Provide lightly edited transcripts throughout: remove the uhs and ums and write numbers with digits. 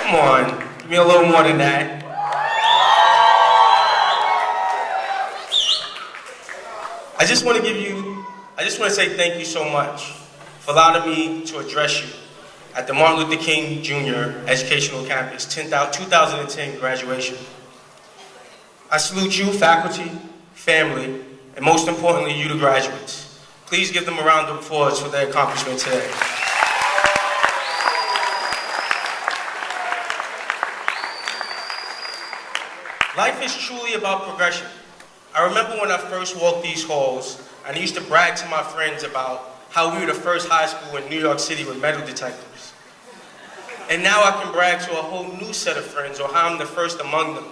Come on, give me a little more than that. I just want to say thank you so much for allowing me to address you at the Martin Luther King Jr. Educational Campus 2010 graduation. I salute you, faculty, family, and most importantly, you, the graduates. Please give them a round of applause for their accomplishment today. Life is truly about progression. I remember when I first walked these halls, and I used to brag to my friends about how we were the first high school in New York City with metal detectors. And now I can brag to a whole new set of friends on how I'm the first among them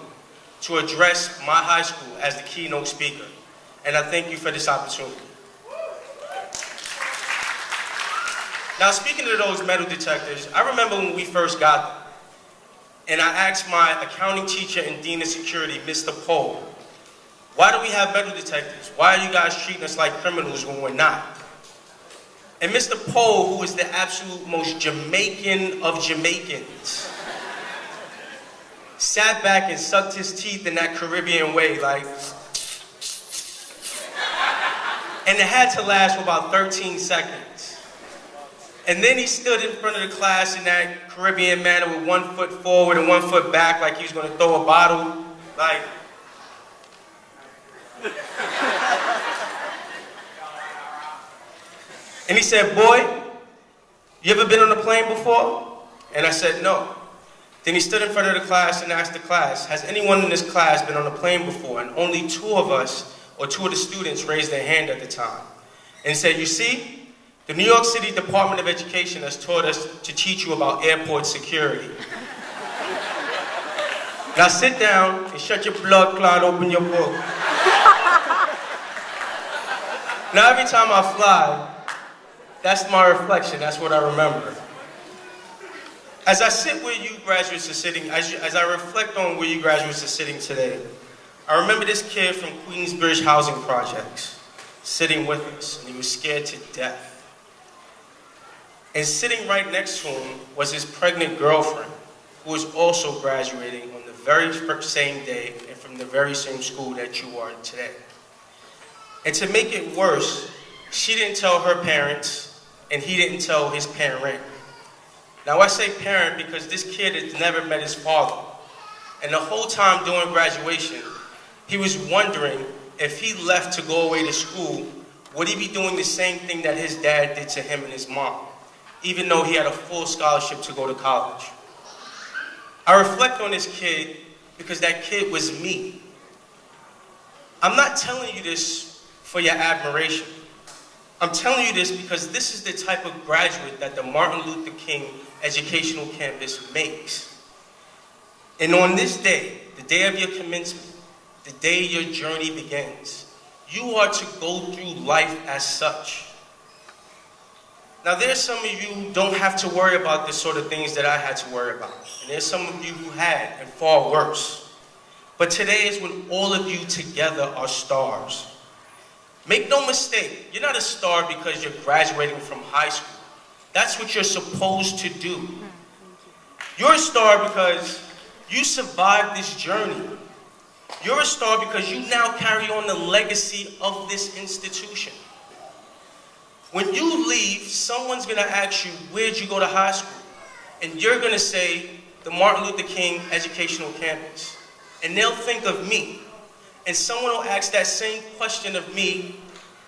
to address my high school as the keynote speaker. And I thank you for this opportunity. Now, speaking of those metal detectors, I remember when we first got them, and I asked my accounting teacher and dean of security, Mr. Pohl, why do we have metal detectors? Why are you guys treating us like criminals when we're not? And Mr. Pohl, who is the absolute most Jamaican of Jamaicans, sat back and sucked his teeth in that Caribbean way, like, and it had to last for about 13 seconds. And then he stood in front of the class in that Caribbean manner with 1 foot forward and 1 foot back like he was gonna throw a bottle, like. And he said, boy, you ever been on a plane before? And I said, no. Then he stood in front of the class and asked the class, has anyone in this class been on a plane before? And only 2 of us, or 2 of the students, raised their hand at the time. And he said, you see, the New York City Department of Education has taught us to teach you about airport security. Now sit down and shut your blood clot, open your book. Now every time I fly, that's my reflection, that's what I remember. As I sit where you graduates are sitting, as I reflect on where you graduates are sitting today, I remember this kid from Queensbridge Housing Projects sitting with us, and he was scared to death. And sitting right next to him was his pregnant girlfriend, who was also graduating on the very same day and from the very same school that you are in today. And to make it worse, she didn't tell her parents, and he didn't tell his parent. Now I say parent because this kid has never met his father. And the whole time during graduation, he was wondering if he left to go away to school, would he be doing the same thing that his dad did to him and his mom, even though he had a full scholarship to go to college. I reflect on this kid because that kid was me. I'm not telling you this for your admiration. I'm telling you this because this is the type of graduate that the Martin Luther King Educational Campus makes. And on this day, the day of your commencement, the day your journey begins, you are to go through life as such. Now there's some of you who don't have to worry about the sort of things that I had to worry about. And there's some of you who had, and far worse. But today is when all of you together are stars. Make no mistake, you're not a star because you're graduating from high school. That's what you're supposed to do. You're a star because you survived this journey. You're a star because you now carry on the legacy of this institution. When you leave, someone's gonna ask you, where'd you go to high school? And you're gonna say, the Martin Luther King Educational Campus. And they'll think of me. And someone will ask that same question of me,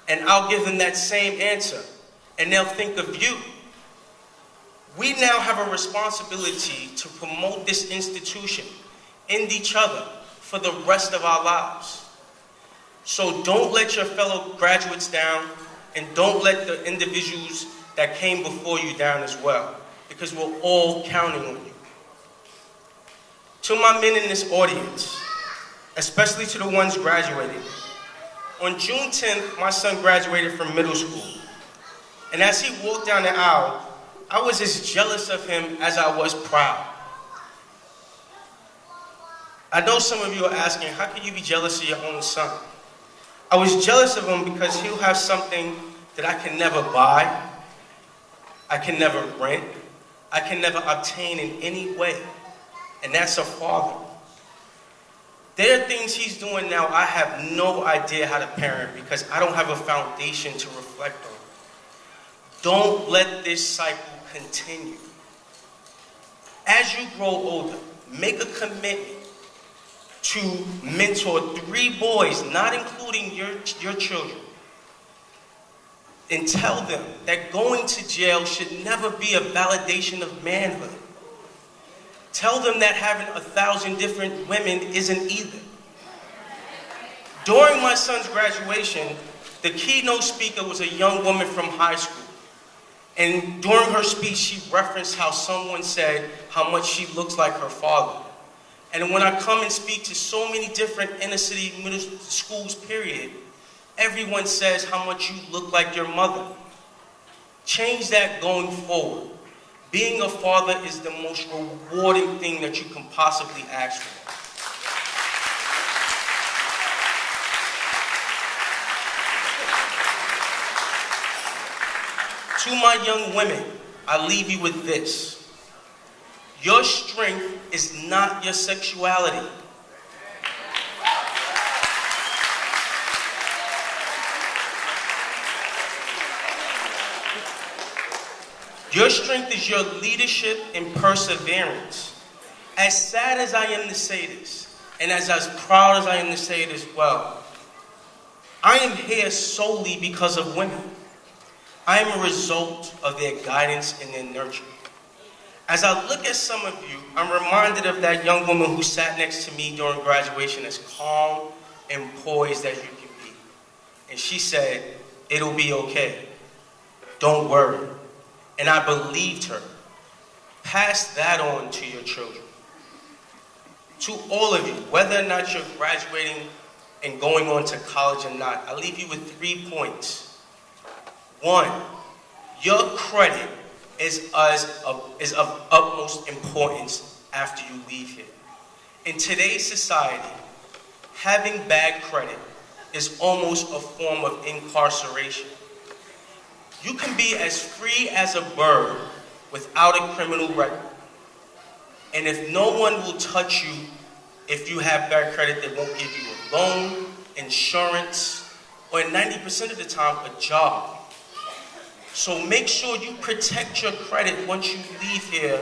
and I'll give them that same answer. And they'll think of you. We now have a responsibility to promote this institution and each other for the rest of our lives. So don't let your fellow graduates down, and don't let the individuals that came before you down as well, because we're all counting on you. To my men in this audience, especially to the ones graduating, on June 10th, my son graduated from middle school. And as he walked down the aisle, I was as jealous of him as I was proud. I know some of you are asking, how can you be jealous of your own son? I was jealous of him because he'll have something that I can never buy, I can never rent, I can never obtain in any way. and that's a father. There are things he's doing now I have no idea how to parent because I don't have a foundation to reflect on. Don't let this cycle continue. As you grow older, make a commitment to mentor 3 boys, not including your children, and tell them that going to jail should never be a validation of manhood. Tell them that having 1,000 different women isn't either. During my son's graduation, the keynote speaker was a young woman from high school. And during her speech, she referenced how someone said how much she looks like her father. And when I come and speak to so many different inner city middle schools, period, everyone says how much you look like your mother. Change that going forward. Being a father is the most rewarding thing that you can possibly ask for. To my young women, I leave you with this. Your strength is not your sexuality. Your strength is your leadership and perseverance. As sad as I am to say this, and as proud as I am to say it as well, I am here solely because of women. I am a result of their guidance and their nurture. As I look at some of you, I'm reminded of that young woman who sat next to me during graduation, as calm and poised as you can be. And she said, "It'll be okay. Don't worry." And I believed her. Pass that on to your children. To all of you, whether or not you're graduating and going on to college or not, I leave you with 3 points. 1, your credit is of utmost importance after you leave here. In today's society, having bad credit is almost a form of incarceration. You can be as free as a bird without a criminal record. And if no one will touch you if you have bad credit, they won't give you a loan, insurance, or 90% of the time, a job. So make sure you protect your credit once you leave here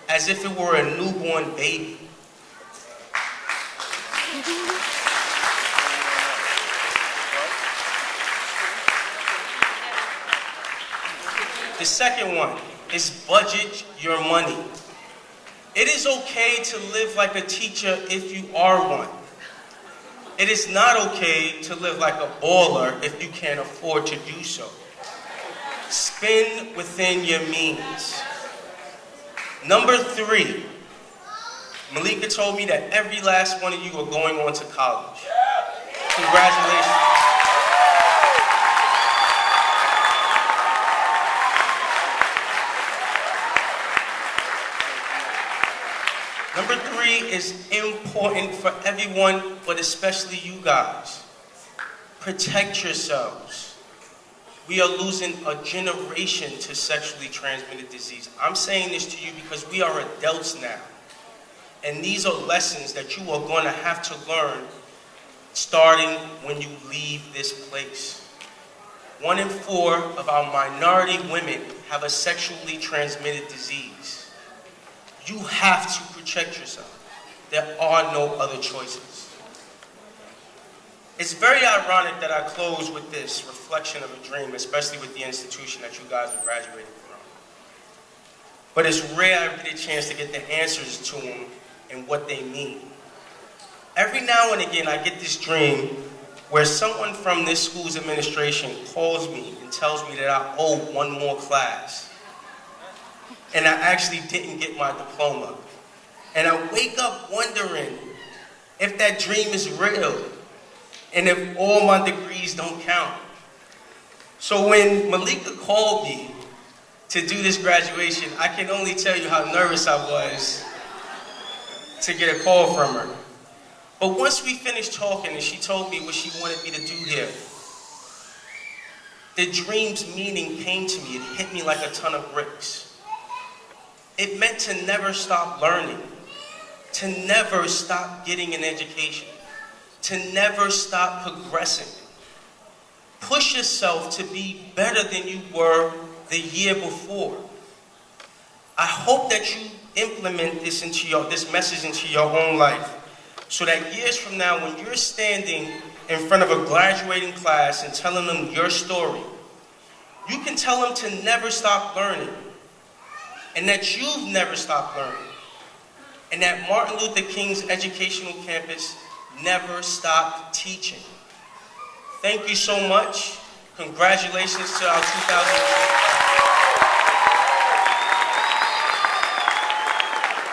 as if it were a newborn baby. The second one is budget your money. It is okay to live like a teacher if you are one. It is not okay to live like a baller if you can't afford to do so. Spend within your means. Number 3, Malika told me that every last one of you are going on to college. Congratulations. Number 3 is important for everyone, but especially you guys. Protect yourselves. We are losing a generation to sexually transmitted disease. I'm saying this to you because we are adults now. And these are lessons that you are going to have to learn starting when you leave this place. 1 in 4 of our minority women have a sexually transmitted disease. You have to protect yourself. There are no other choices. It's very ironic that I close with this reflection of a dream, especially with the institution that you guys are graduating from. But it's rare I get a chance to get the answers to them and what they mean. Every now and again, I get this dream where someone from this school's administration calls me and tells me that I owe 1 more class. And I actually didn't get my diploma. And I wake up wondering if that dream is real and if all my degrees don't count. So when Malika called me to do this graduation, I can only tell you how nervous I was to get a call from her. But once we finished talking and she told me what she wanted me to do here, the dream's meaning came to me. It hit me like a ton of bricks. It meant to never stop learning, to never stop getting an education, to never stop progressing. Push yourself to be better than you were the year before. I hope that you implement this message into your own life, so that years from now, when you're standing in front of a graduating class and telling them your story, you can tell them to never stop learning, and that you've never stopped learning, and that Martin Luther King's educational campus never stopped teaching. Thank you so much. Congratulations to our 2025.